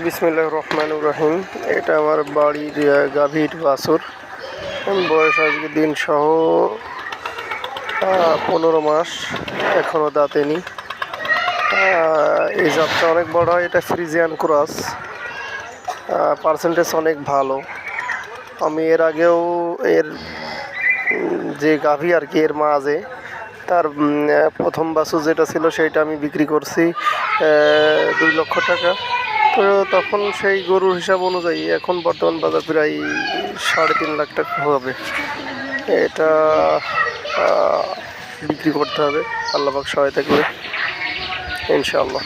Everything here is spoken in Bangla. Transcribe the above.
বিসমিল্লাহির রহমানির রহিম। এটা আমার বাড়ির গাভীর বাছুর। বয়স আজকে দিন সহ 15 মাস, এখনও দাঁতেনি। এই জাতটা অনেক বড় হয়। এটা ফ্রিজিয়ান ক্রস, পার্সেন্টেজ অনেক ভালো। আমি এর আগেও এর যে গাভী আর কি, এর মাঝে তার প্রথম বাছুর যেটা ছিল সেইটা আমি বিক্রি করছি 2 লক্ষ টাকা। তো তখন সেই গরুর হিসাব অনুযায়ী এখন বর্তমান বাজার প্রায় 3.5 লাখ টাকা হবে। এটা বিক্রি করতে হবে আল্লাহ পাক সহায়তা করে, ইনশাআল্লাহ।